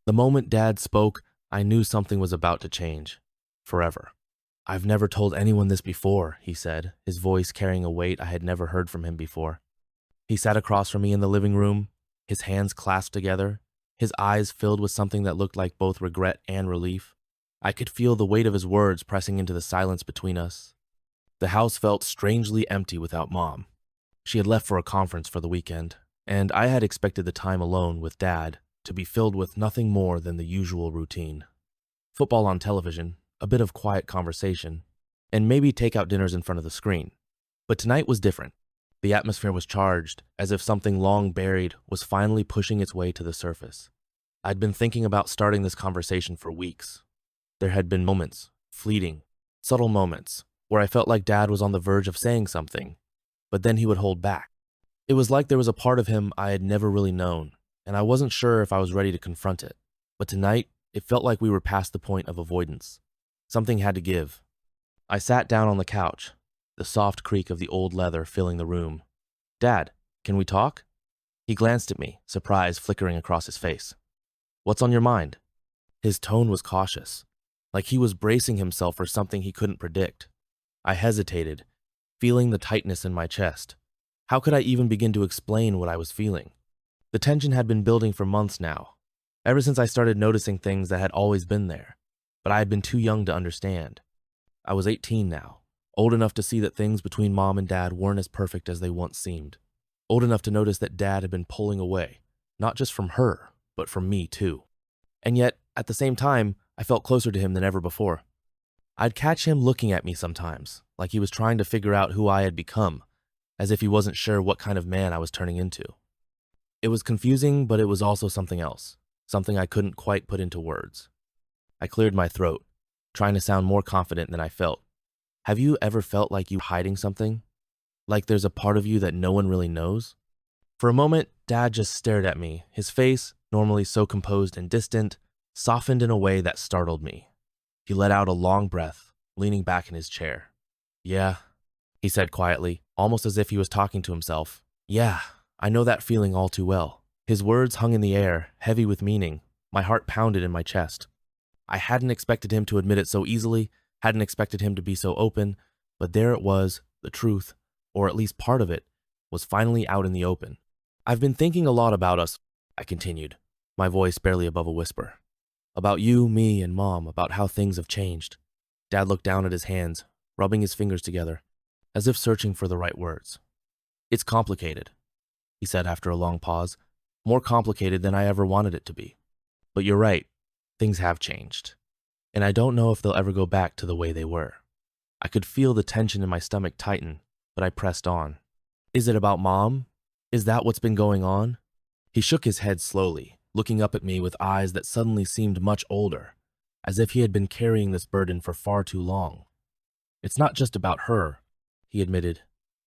The moment Dad spoke, I knew something was about to change. Forever. "I've never told anyone this before," he said, his voice carrying a weight I had never heard from him before. He sat across from me in the living room, his hands clasped together, his eyes filled with something that looked like both regret and relief. I could feel the weight of his words pressing into the silence between us. The house felt strangely empty without Mom. She had left for a conference for the weekend, and I had expected the time alone with Dad to be filled with nothing more than the usual routine. Football on television, a bit of quiet conversation, and maybe takeout dinners in front of the screen. But tonight was different. The atmosphere was charged, as if something long buried was finally pushing its way to the surface. I'd been thinking about starting this conversation for weeks. There had been moments, fleeting, subtle moments, where I felt like Dad was on the verge of saying something, but then he would hold back. It was like there was a part of him I had never really known, and I wasn't sure if I was ready to confront it. But tonight, it felt like we were past the point of avoidance. Something had to give. I sat down on the couch, the soft creak of the old leather filling the room. "Dad, can we talk?" He glanced at me, surprise flickering across his face. "What's on your mind?" His tone was cautious, like he was bracing himself for something he couldn't predict. I hesitated, feeling the tightness in my chest. How could I even begin to explain what I was feeling? The tension had been building for months now, ever since I started noticing things that had always been there, but I had been too young to understand. I was 18 now, old enough to see that things between Mom and Dad weren't as perfect as they once seemed. Old enough to notice that Dad had been pulling away, not just from her, but from me too. And yet, at the same time, I felt closer to him than ever before. I'd catch him looking at me sometimes, like he was trying to figure out who I had become, as if he wasn't sure what kind of man I was turning into. It was confusing, but it was also something else, something I couldn't quite put into words. I cleared my throat, trying to sound more confident than I felt. "Have you ever felt like you're hiding something? Like there's a part of you that no one really knows?" For a moment, Dad just stared at me, his face, normally so composed and distant, softened in a way that startled me. He let out a long breath, leaning back in his chair. "Yeah," he said quietly, almost as if he was talking to himself. "Yeah, I know that feeling all too well." His words hung in the air, heavy with meaning. My heart pounded in my chest. I hadn't expected him to admit it so easily, hadn't expected him to be so open, but there it was, the truth, or at least part of it, was finally out in the open. "I've been thinking a lot about us," I continued, my voice barely above a whisper. "About you, me, and Mom, about how things have changed." Dad looked down at his hands, rubbing his fingers together, as if searching for the right words. "It's complicated," he said after a long pause, "more complicated than I ever wanted it to be. But you're right, things have changed, and I don't know if they'll ever go back to the way they were." I could feel the tension in my stomach tighten, but I pressed on. "Is it about Mom? Is that what's been going on?" He shook his head slowly, looking up at me with eyes that suddenly seemed much older, as if he had been carrying this burden for far too long. "It's not just about her," he admitted.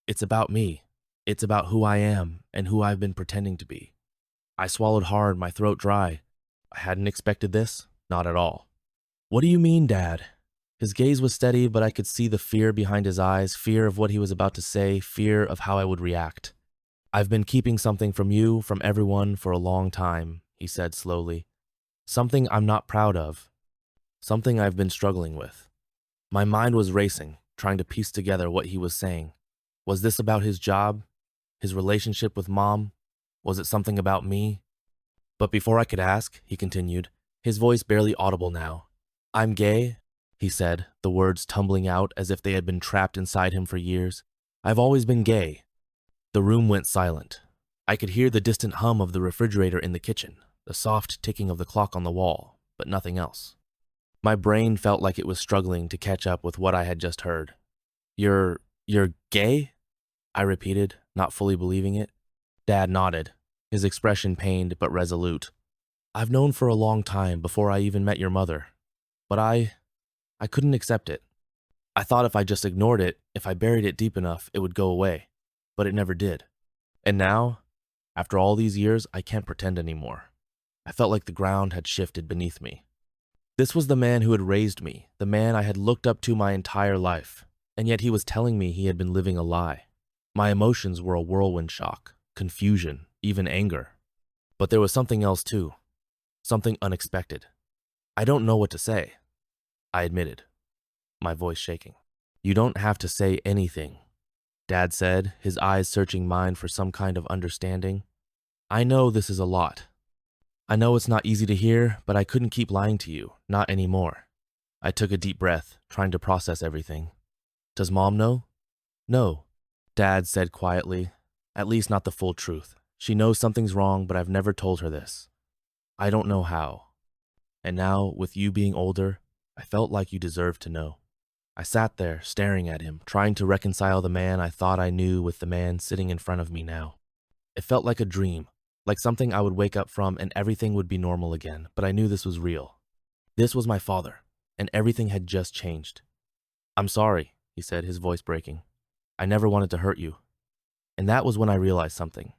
"It's about me. It's about who I am and who I've been pretending to be." I swallowed hard, my throat dry. I hadn't expected this, not at all. "What do you mean, Dad?" His gaze was steady, but I could see the fear behind his eyes, fear of what he was about to say, fear of how I would react. "I've been keeping something from you, from everyone, for a long time," he said slowly. "Something I'm not proud of. Something I've been struggling with." My mind was racing, trying to piece together what he was saying. Was this about his job? His relationship with Mom? Was it something about me? But before I could ask, he continued, his voice barely audible now. "I'm gay," he said, the words tumbling out as if they had been trapped inside him for years. "I've always been gay." The room went silent. I could hear the distant hum of the refrigerator in the kitchen, the soft ticking of the clock on the wall, but nothing else. My brain felt like it was struggling to catch up with what I had just heard. You're gay?" I repeated, not fully believing it. Dad nodded, his expression pained but resolute. "I've known for a long time, before I even met your mother. But I couldn't accept it. I thought if I just ignored it, if I buried it deep enough, it would go away. But it never did. And now, after all these years, I can't pretend anymore." I felt like the ground had shifted beneath me. This was the man who had raised me, the man I had looked up to my entire life, and yet he was telling me he had been living a lie. My emotions were a whirlwind shock, confusion, even anger. But there was something else too. something unexpected. I don't know what to say, I admitted, my voice shaking. You don't have to say anything, Dad said, his eyes searching mine for some kind of understanding. I know this is a lot. I know it's not easy to hear, but I couldn't keep lying to you, not anymore. I took a deep breath, trying to process everything. Does Mom know? No, Dad said quietly. At least not the full truth. She knows something's wrong, but I've never told her this. I don't know how. And now, with you being older, I felt like you deserved to know. I sat there, staring at him, trying to reconcile the man I thought I knew with the man sitting in front of me now. It felt like a dream, like something I would wake up from and everything would be normal again, but I knew this was real. This was my father, and everything had just changed. I'm sorry, he said, his voice breaking. I never wanted to hurt you. And that was when I realized something.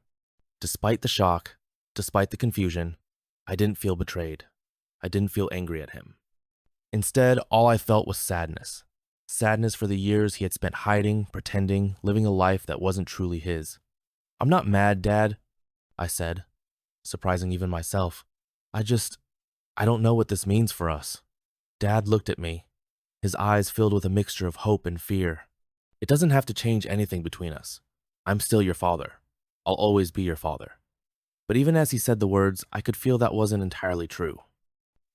Despite the shock, despite the confusion, I didn't feel betrayed. I didn't feel angry at him. Instead, all I felt was sadness. Sadness for the years he had spent hiding, pretending, living a life that wasn't truly his. I'm not mad, Dad, I said, surprising even myself. I don't know what this means for us. Dad looked at me, his eyes filled with a mixture of hope and fear. It doesn't have to change anything between us. I'm still your father. I'll always be your father. But even as he said the words, I could feel that wasn't entirely true.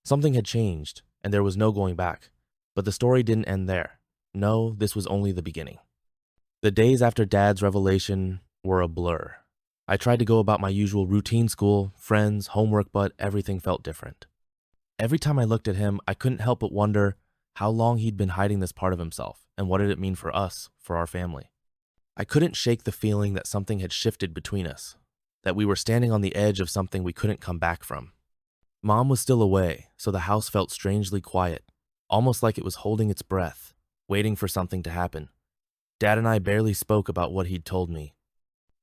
Something had changed, and there was no going back. But the story didn't end there. No, this was only the beginning. The days after Dad's revelation were a blur. I tried to go about my usual routine: school, friends, homework, but everything felt different. Every time I looked at him, I couldn't help but wonder how long he'd been hiding this part of himself, and what did it mean for us, for our family. I couldn't shake the feeling that something had shifted between us, that we were standing on the edge of something we couldn't come back from. Mom was still away, so the house felt strangely quiet, almost like it was holding its breath, waiting for something to happen. Dad and I barely spoke about what he'd told me.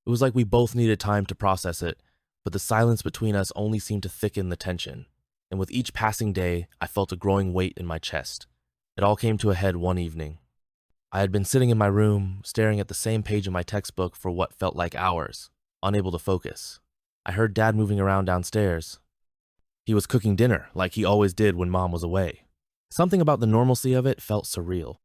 It was like we both needed time to process it, but the silence between us only seemed to thicken the tension, and with each passing day, I felt a growing weight in my chest. It all came to a head one evening. I had been sitting in my room, staring at the same page in my textbook for what felt like hours, unable to focus. I heard Dad moving around downstairs. He was cooking dinner, like he always did when Mom was away. Something about the normalcy of it felt surreal.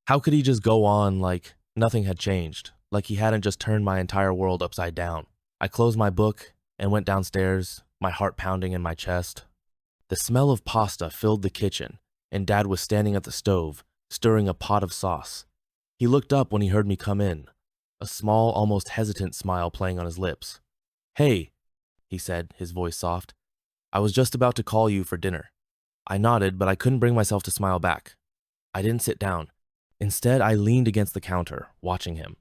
How could he just go on like nothing had changed, like he hadn't just turned my entire world upside down? I closed my book and went downstairs, my heart pounding in my chest. The smell of pasta filled the kitchen, and Dad was standing at the stove, stirring a pot of sauce. He looked up when he heard me come in, a small, almost hesitant smile playing on his lips. Hey, he said, his voice soft. I was just about to call you for dinner. I nodded, but I couldn't bring myself to smile back. I didn't sit down. Instead, I leaned against the counter, watching him.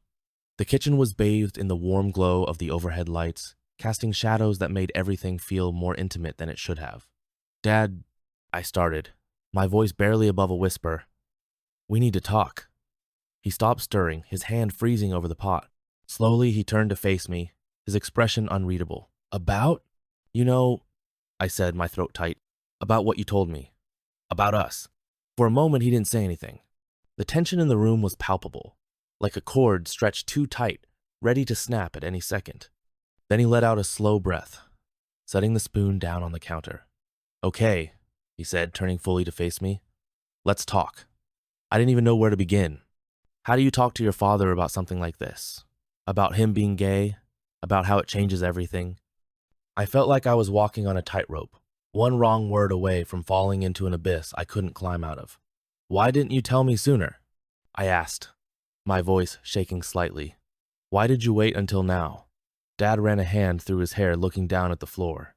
The kitchen was bathed in the warm glow of the overhead lights, casting shadows that made everything feel more intimate than it should have. Dad, I started, my voice barely above a whisper. We need to talk. He stopped stirring, his hand freezing over the pot. Slowly, he turned to face me, his expression unreadable. About? You know, I said, my throat tight. About what you told me. About us. For a moment, he didn't say anything. The tension in the room was palpable, like a cord stretched too tight, ready to snap at any second. Then he let out a slow breath, setting the spoon down on the counter. Okay, he said, turning fully to face me. Let's talk. I didn't even know where to begin. How do you talk to your father about something like this? About him being gay? About how it changes everything? I felt like I was walking on a tightrope, one wrong word away from falling into an abyss I couldn't climb out of. Why didn't you tell me sooner? I asked, my voice shaking slightly. Why did you wait until now? Dad ran a hand through his hair, looking down at the floor.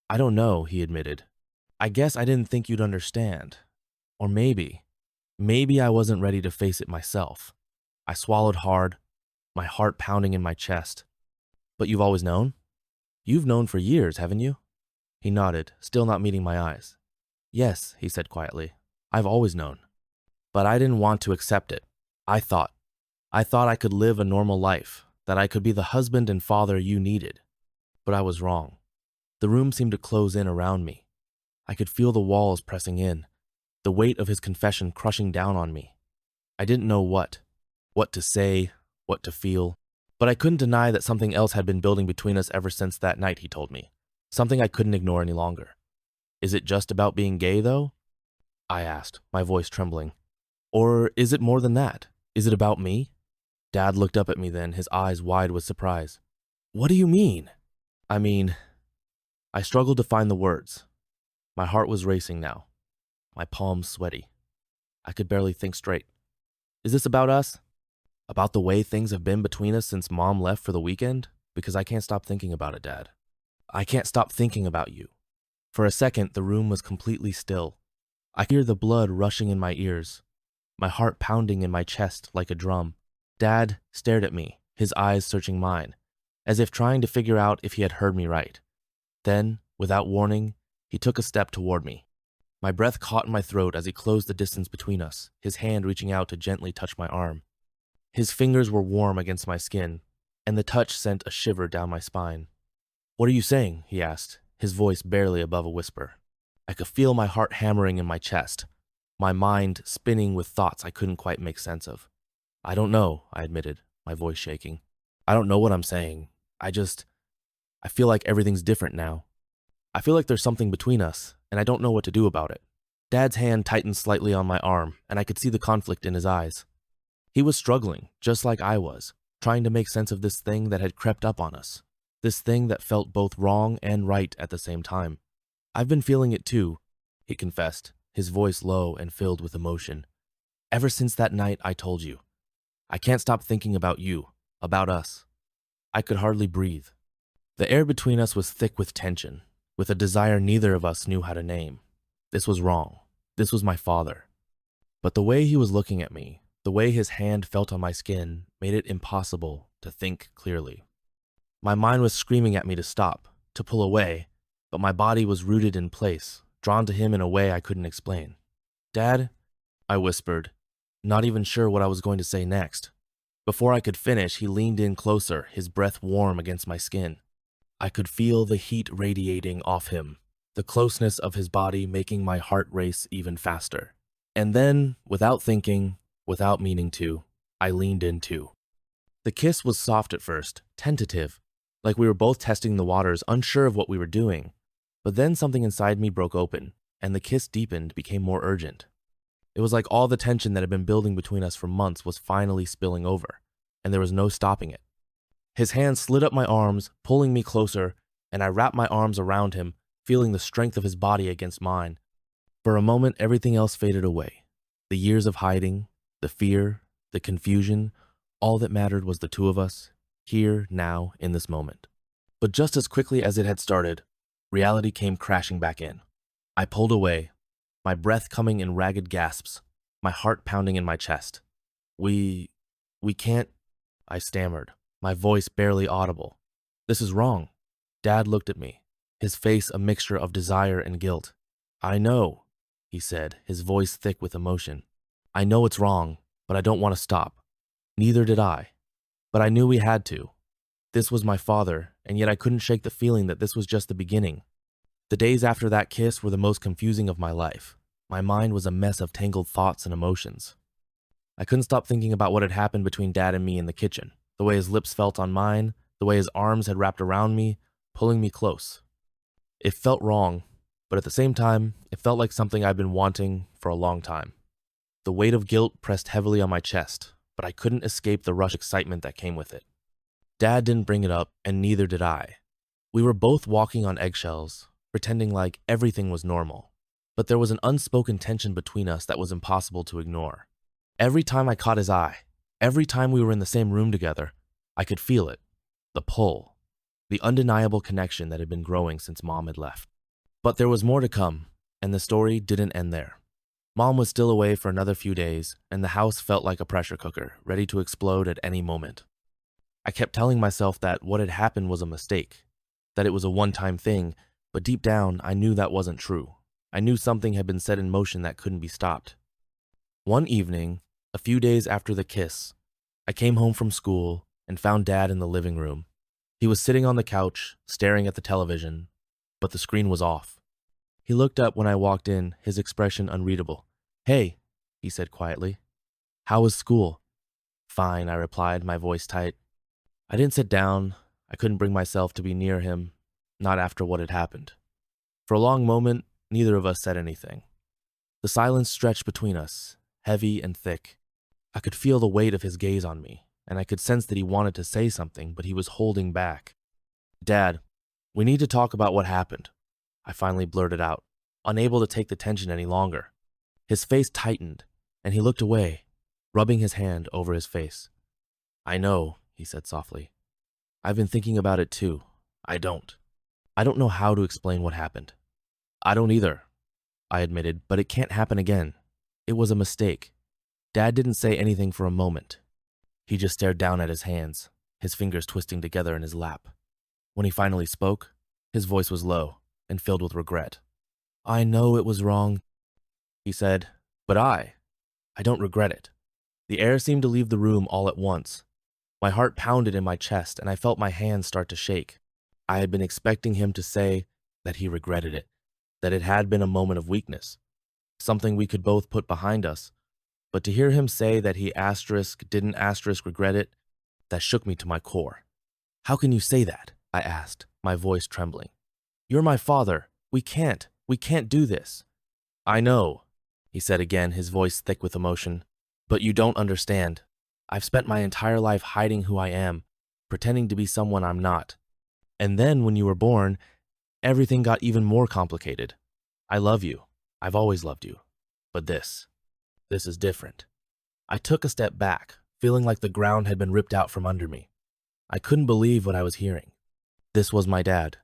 I don't know, he admitted. I guess I didn't think you'd understand. Or maybe I wasn't ready to face it myself. I swallowed hard, my heart pounding in my chest. But you've always known? You've known for years, haven't you? He nodded, still not meeting my eyes. Yes, he said quietly. I've always known. But I didn't want to accept it. I thought I could live a normal life, that I could be the husband and father you needed. But I was wrong. The room seemed to close in around me. I could feel the walls pressing in, the weight of his confession crushing down on me. I didn't know what to say, what to feel, but I couldn't deny that something else had been building between us ever since that night, he told me. Something I couldn't ignore any longer. Is it just about being gay, though? I asked, my voice trembling. Or is it more than that? Is it about me? Dad looked up at me then, his eyes wide with surprise. What do you mean? I mean, I struggled to find the words. My heart was racing now, my palms sweaty. I could barely think straight. Is this about us? About the way things have been between us since Mom left for the weekend? Because I can't stop thinking about it, Dad. I can't stop thinking about you. For a second, the room was completely still. I could hear the blood rushing in my ears, my heart pounding in my chest like a drum. Dad stared at me, his eyes searching mine, as if trying to figure out if he had heard me right. Then, without warning, he took a step toward me. My breath caught in my throat as he closed the distance between us, his hand reaching out to gently touch my arm. His fingers were warm against my skin, and the touch sent a shiver down my spine. What are you saying? He asked, his voice barely above a whisper. I could feel my heart hammering in my chest, my mind spinning with thoughts I couldn't quite make sense of. I don't know, I admitted, my voice shaking. I don't know what I'm saying. I feel like everything's different now. I feel like there's something between us, and I don't know what to do about it. Dad's hand tightened slightly on my arm, and I could see the conflict in his eyes. He was struggling, just like I was, trying to make sense of this thing that had crept up on us, this thing that felt both wrong and right at the same time. I've been feeling it too, he confessed, his voice low and filled with emotion. Ever since that night I told you. I can't stop thinking about you, about us. I could hardly breathe. The air between us was thick with tension, with a desire neither of us knew how to name. This was wrong. This was my father. But the way he was looking at me, the way his hand felt on my skin, made it impossible to think clearly. My mind was screaming at me to stop, to pull away, but my body was rooted in place, drawn to him in a way I couldn't explain. Dad, I whispered, not even sure what I was going to say next. Before I could finish, he leaned in closer, his breath warm against my skin. I could feel the heat radiating off him, the closeness of his body making my heart race even faster. And then, without thinking, without meaning to, I leaned in too. The kiss was soft at first, tentative, like we were both testing the waters, unsure of what we were doing. But then something inside me broke open, and the kiss deepened, became more urgent. It was like all the tension that had been building between us for months was finally spilling over, and there was no stopping it. His hand slid up my arms, pulling me closer, and I wrapped my arms around him, feeling the strength of his body against mine. For a moment, everything else faded away. The years of hiding, the fear, the confusion, all that mattered was the two of us, here, now, in this moment. But just as quickly as it had started, reality came crashing back in. I pulled away, my breath coming in ragged gasps, my heart pounding in my chest. We can't, I stammered, my voice barely audible. This is wrong. Dad looked at me, his face a mixture of desire and guilt. I know, he said, his voice thick with emotion. I know it's wrong, but I don't want to stop. Neither did I. But I knew we had to. This was my father, and yet I couldn't shake the feeling that this was just the beginning. The days after that kiss were the most confusing of my life. My mind was a mess of tangled thoughts and emotions. I couldn't stop thinking about what had happened between Dad and me in the kitchen, the way his lips felt on mine, the way his arms had wrapped around me, pulling me close. It felt wrong, but at the same time, it felt like something I'd been wanting for a long time. The weight of guilt pressed heavily on my chest, but I couldn't escape the rush of excitement that came with it. Dad didn't bring it up, and neither did I. We were both walking on eggshells, pretending like everything was normal. But there was an unspoken tension between us that was impossible to ignore. Every time I caught his eye, every time we were in the same room together, I could feel it, the pull, the undeniable connection that had been growing since Mom had left. But there was more to come, and the story didn't end there. Mom was still away for another few days, and the house felt like a pressure cooker, ready to explode at any moment. I kept telling myself that what had happened was a mistake, that it was a one-time thing, but deep down, I knew that wasn't true. I knew something had been set in motion that couldn't be stopped. One evening, a few days after the kiss, I came home from school and found Dad in the living room. He was sitting on the couch, staring at the television, but the screen was off. He looked up when I walked in, his expression unreadable. "Hey," he said quietly. "How was school?" "Fine," I replied, my voice tight. I didn't sit down. I couldn't bring myself to be near him, not after what had happened. For a long moment, Neither of us said anything. The silence stretched between us, heavy and thick. I could feel the weight of his gaze on me, and I could sense that he wanted to say something, but he was holding back. "Dad, we need to talk about what happened," I finally blurted out, unable to take the tension any longer. His face tightened, and he looked away, rubbing his hand over his face. "I know," he said softly. "I've been thinking about it too. I don't know how to explain what happened." "I don't either," I admitted, "but it can't happen again. It was a mistake." Dad didn't say anything for a moment. He just stared down at his hands, his fingers twisting together in his lap. When he finally spoke, his voice was low and filled with regret. "I know it was wrong," he said, "but I don't regret it." The air seemed to leave the room all at once. My heart pounded in my chest, and I felt my hands start to shake. I had been expecting him to say that he regretted it, that it had been a moment of weakness, something we could both put behind us. But to hear him say that he didn't regret it, that shook me to my core. "How can you say that?" I asked, my voice trembling. "You're my father. We can't do this." "I know," he said again, his voice thick with emotion. "But you don't understand. I've spent my entire life hiding who I am, pretending to be someone I'm not. And then when you were born, everything got even more complicated. I love you. I've always loved you. But this is different." I took a step back, feeling like the ground had been ripped out from under me. I couldn't believe what I was hearing. This was my dad,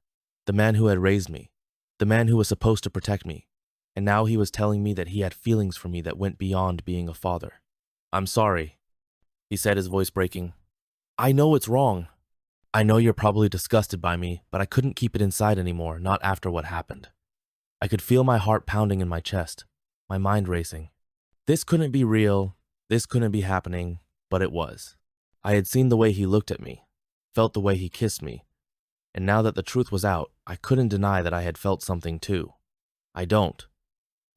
the man who had raised me, the man who was supposed to protect me, and now he was telling me that he had feelings for me that went beyond being a father. "I'm sorry," he said, his voice breaking. "I know it's wrong. I know you're probably disgusted by me, but I couldn't keep it inside anymore, not after what happened." I could feel my heart pounding in my chest, my mind racing. This couldn't be real, this couldn't be happening, but it was. I had seen the way he looked at me, felt the way he kissed me, and now that the truth was out, I couldn't deny that I had felt something too. I don't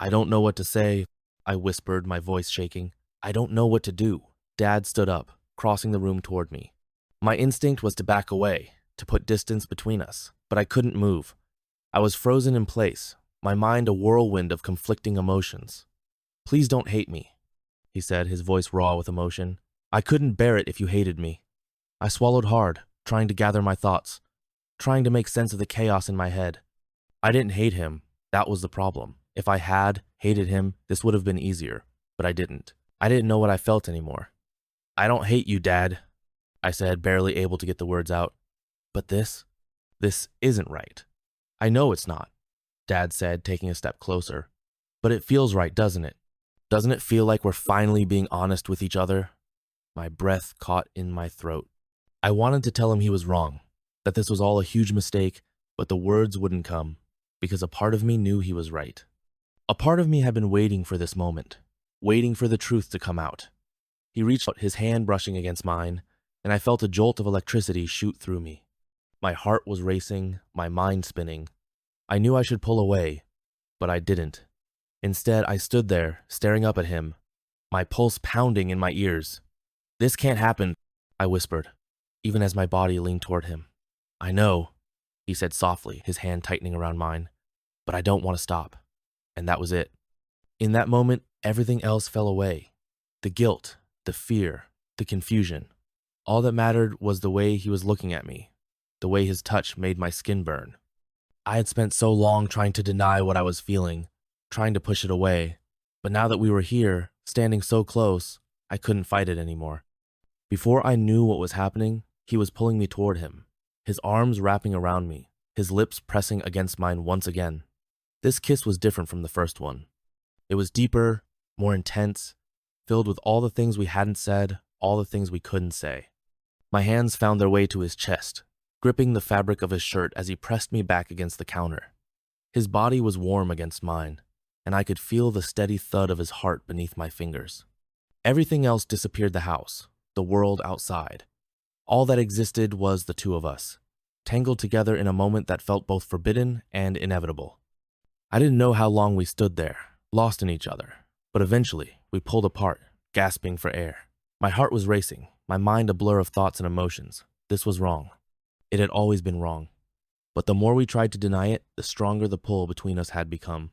know what to say," I whispered, my voice shaking. "I don't know what to do." Dad stood up, crossing the room toward me. My instinct was to back away, to put distance between us, but I couldn't move. I was frozen in place, my mind a whirlwind of conflicting emotions. "Please don't hate me," he said, his voice raw with emotion. "I couldn't bear it if you hated me." I swallowed hard, trying to gather my thoughts, trying to make sense of the chaos in my head. I didn't hate him, that was the problem. If I had hated him, this would have been easier, but I didn't. I didn't know what I felt anymore. "I don't hate you, Dad," I said, barely able to get the words out. "But this isn't right." "I know it's not," Dad said, taking a step closer. "But it feels right, doesn't it? Doesn't it feel like we're finally being honest with each other?" My breath caught in my throat. I wanted to tell him he was wrong, that this was all a huge mistake, but the words wouldn't come, because a part of me knew he was right. A part of me had been waiting for this moment, waiting for the truth to come out. He reached out, his hand brushing against mine, and I felt a jolt of electricity shoot through me. My heart was racing, my mind spinning. I knew I should pull away, but I didn't. Instead, I stood there, staring up at him, my pulse pounding in my ears. "This can't happen," I whispered, even as my body leaned toward him. "I know," he said softly, his hand tightening around mine, "but I don't want to stop." And that was it. In that moment, everything else fell away. The guilt, the fear, the confusion. All that mattered was the way he was looking at me, the way his touch made my skin burn. I had spent so long trying to deny what I was feeling, trying to push it away, but now that we were here, standing so close, I couldn't fight it anymore. Before I knew what was happening, he was pulling me toward him, his arms wrapping around me, his lips pressing against mine once again. This kiss was different from the first one. It was deeper, more intense, filled with all the things we hadn't said, all the things we couldn't say. My hands found their way to his chest, gripping the fabric of his shirt as he pressed me back against the counter. His body was warm against mine, and I could feel the steady thud of his heart beneath my fingers. Everything else disappeared: the house, the world outside. All that existed was the two of us, tangled together in a moment that felt both forbidden and inevitable. I didn't know how long we stood there, lost in each other, but eventually we pulled apart, gasping for air. My heart was racing, my mind a blur of thoughts and emotions. This was wrong. It had always been wrong. But the more we tried to deny it, the stronger the pull between us had become.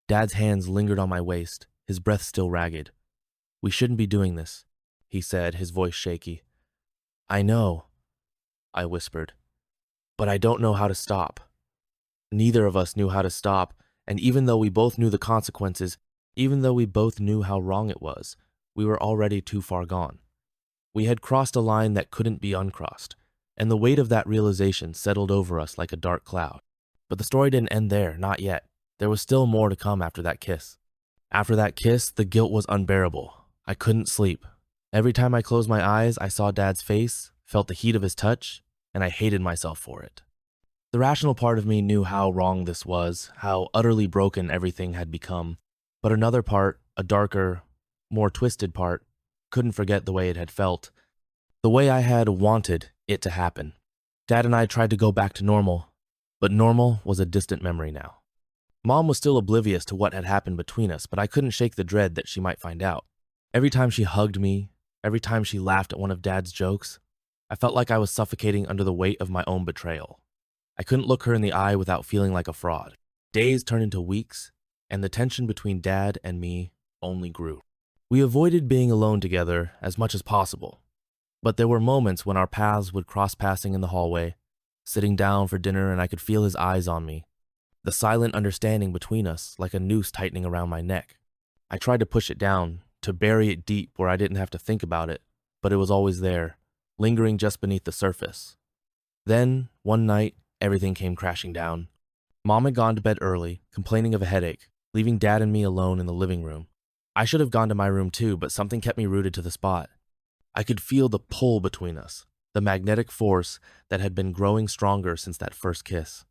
Dad's hands lingered on my waist, his breath still ragged. "We shouldn't be doing this," he said, his voice shaky. "I know," I whispered, "but I don't know how to stop." Neither of us knew how to stop, and even though we both knew the consequences, even though we both knew how wrong it was, we were already too far gone. We had crossed a line that couldn't be uncrossed, and the weight of that realization settled over us like a dark cloud. But the story didn't end there, not yet. There was still more to come after that kiss. After that kiss, the guilt was unbearable. I couldn't sleep. Every time I closed my eyes, I saw Dad's face, felt the heat of his touch, and I hated myself for it. The rational part of me knew how wrong this was, how utterly broken everything had become. But another part, a darker, more twisted part, couldn't forget the way it had felt. The way I had wanted it to happen. Dad and I tried to go back to normal, but normal was a distant memory now. Mom was still oblivious to what had happened between us, but I couldn't shake the dread that she might find out. Every time she hugged me, every time she laughed at one of Dad's jokes, I felt like I was suffocating under the weight of my own betrayal. I couldn't look her in the eye without feeling like a fraud. Days turned into weeks, and the tension between Dad and me only grew. We avoided being alone together as much as possible, but there were moments when our paths would cross, passing in the hallway, sitting down for dinner, and I could feel his eyes on me, the silent understanding between us like a noose tightening around my neck. I tried to push it down, to bury it deep where I didn't have to think about it, but it was always there, lingering just beneath the surface. Then, one night, everything came crashing down. Mom had gone to bed early, complaining of a headache, leaving Dad and me alone in the living room. I should have gone to my room too, but something kept me rooted to the spot. I could feel the pull between us, the magnetic force that had been growing stronger since that first kiss.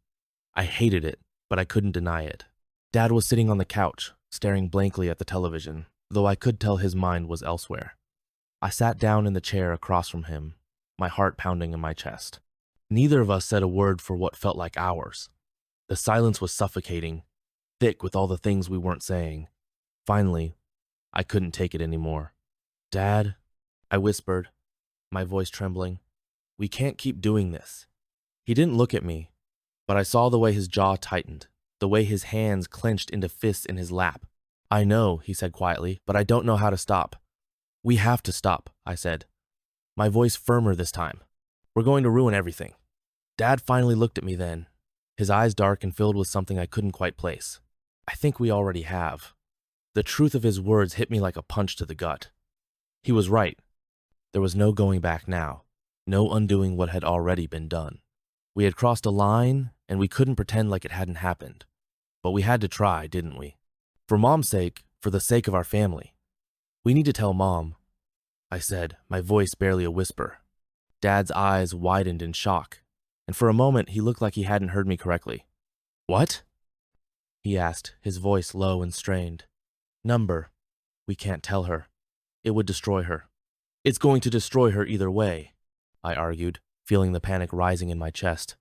I hated it, but I couldn't deny it. Dad was sitting on the couch, staring blankly at the television, though I could tell his mind was elsewhere. I sat down in the chair across from him, my heart pounding in my chest. Neither of us said a word for what felt like hours. The silence was suffocating, thick with all the things we weren't saying. Finally, I couldn't take it anymore. "Dad," I whispered, my voice trembling, "we can't keep doing this." He didn't look at me, but I saw the way his jaw tightened, the way his hands clenched into fists in his lap. "I know," he said quietly, "but I don't know how to stop." "We have to stop," I said, my voice firmer this time. "We're going to ruin everything." Dad finally looked at me then, his eyes dark and filled with something I couldn't quite place. "I think we already have." The truth of his words hit me like a punch to the gut. He was right. There was no going back now, no undoing what had already been done. We had crossed a line, and we couldn't pretend like it hadn't happened. But we had to try, didn't we? For Mom's sake, for the sake of our family. "We need to tell Mom," I said, my voice barely a whisper. Dad's eyes widened in shock, and for a moment he looked like he hadn't heard me correctly. "What?" he asked, his voice low and strained. "Number. We can't tell her. It would destroy her." "It's going to destroy her either way," I argued, feeling the panic rising in my chest.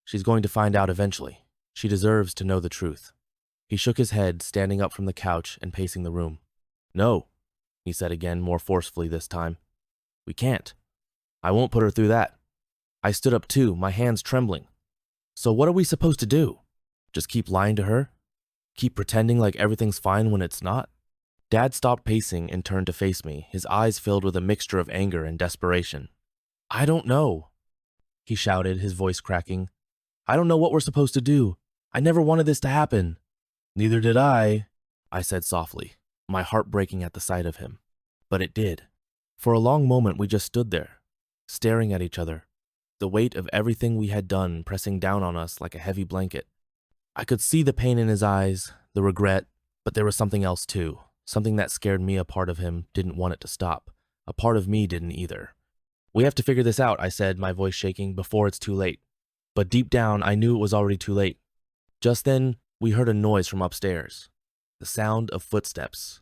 "She's going to find out eventually. She deserves to know the truth." He shook his head, standing up from the couch and pacing the room. "No," he said again, more forcefully this time. "We can't. I won't put her through that." I stood up too, my hands trembling. "So what are we supposed to do? Just keep lying to her? Keep pretending like everything's fine when it's not?" Dad stopped pacing and turned to face me, his eyes filled with a mixture of anger and desperation. "I don't know," he shouted, his voice cracking. "I don't know what we're supposed to do. I never wanted this to happen." "Neither did I said softly, my heart breaking at the sight of him. But it did. For a long moment we just stood there, staring at each other, the weight of everything we had done pressing down on us like a heavy blanket. I could see the pain in his eyes, the regret, but there was something else too, something that scared me. A part of him didn't want it to stop. A part of me didn't either. "We have to figure this out," I said, my voice shaking, "before it's too late." But deep down, I knew it was already too late. Just then, we heard a noise from upstairs. The sound of footsteps.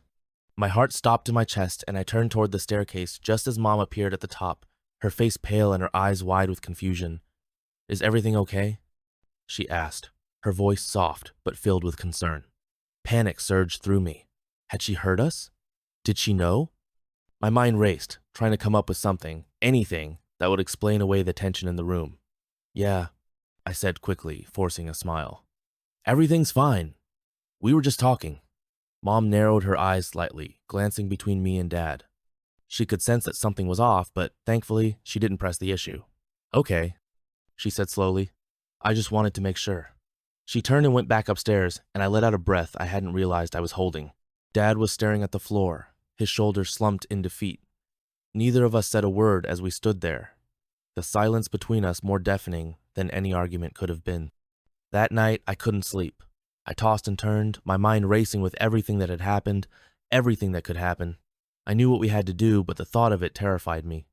My heart stopped in my chest, and I turned toward the staircase just as Mom appeared at the top, her face pale and her eyes wide with confusion. "Is everything okay?" she asked, her voice soft but filled with concern. Panic surged through me. Had she heard us? Did she know? My mind raced, trying to come up with something, anything, that would explain away the tension in the room. "Yeah," I said quickly, forcing a smile. "Everything's fine. We were just talking." Mom narrowed her eyes slightly, glancing between me and Dad. She could sense that something was off, but thankfully, she didn't press the issue. Okay, she said slowly. I just wanted to make sure. She turned and went back upstairs, and I let out a breath I hadn't realized I was holding. Dad was staring at the floor, his shoulders slumped in defeat. Neither of us said a word as we stood there, the silence between us more deafening than any argument could have been. That night, I couldn't sleep. I tossed and turned, my mind racing with everything that had happened, everything that could happen. I knew what we had to do, but the thought of it terrified me.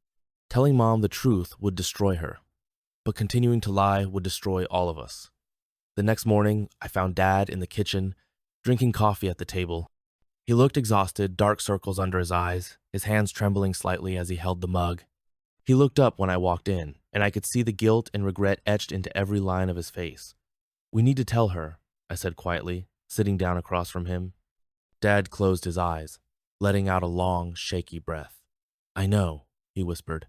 Telling Mom the truth would destroy her, but continuing to lie would destroy all of us. The next morning, I found Dad in the kitchen, drinking coffee at the table. He looked exhausted, dark circles under his eyes, his hands trembling slightly as he held the mug. He looked up when I walked in, and I could see the guilt and regret etched into every line of his face. We need to tell her, I said quietly, sitting down across from him. Dad closed his eyes, letting out a long, shaky breath. I know, he whispered.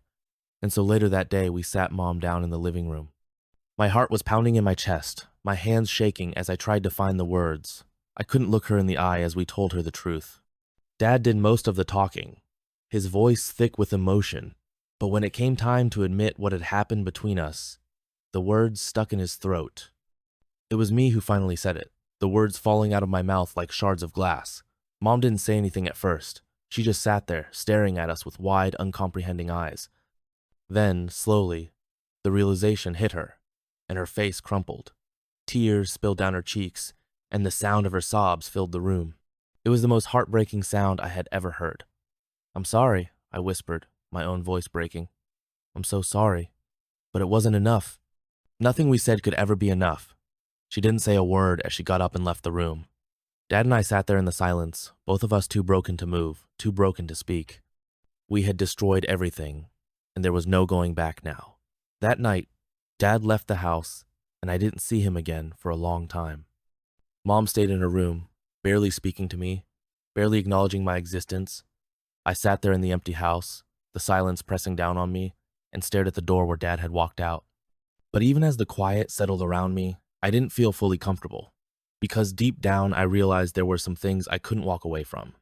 And so later that day, we sat Mom down in the living room. My heart was pounding in my chest, my hands shaking as I tried to find the words. I couldn't look her in the eye as we told her the truth. Dad did most of the talking, his voice thick with emotion, but when it came time to admit what had happened between us, the words stuck in his throat. It was me who finally said it, the words falling out of my mouth like shards of glass. Mom didn't say anything at first. She just sat there, staring at us with wide, uncomprehending eyes. Then, slowly, the realization hit her, and her face crumpled. Tears spilled down her cheeks, and the sound of her sobs filled the room. It was the most heartbreaking sound I had ever heard. I'm sorry, I whispered, my own voice breaking. I'm so sorry. But it wasn't enough. Nothing we said could ever be enough. She didn't say a word as she got up and left the room. Dad and I sat there in the silence, both of us too broken to move, too broken to speak. We had destroyed everything, and there was no going back now. That night, Dad left the house, and I didn't see him again for a long time. Mom stayed in her room, barely speaking to me, barely acknowledging my existence. I sat there in the empty house, the silence pressing down on me, and stared at the door where Dad had walked out. But even as the quiet settled around me, I didn't feel fully comfortable, because deep down I realized there were some things I couldn't walk away from.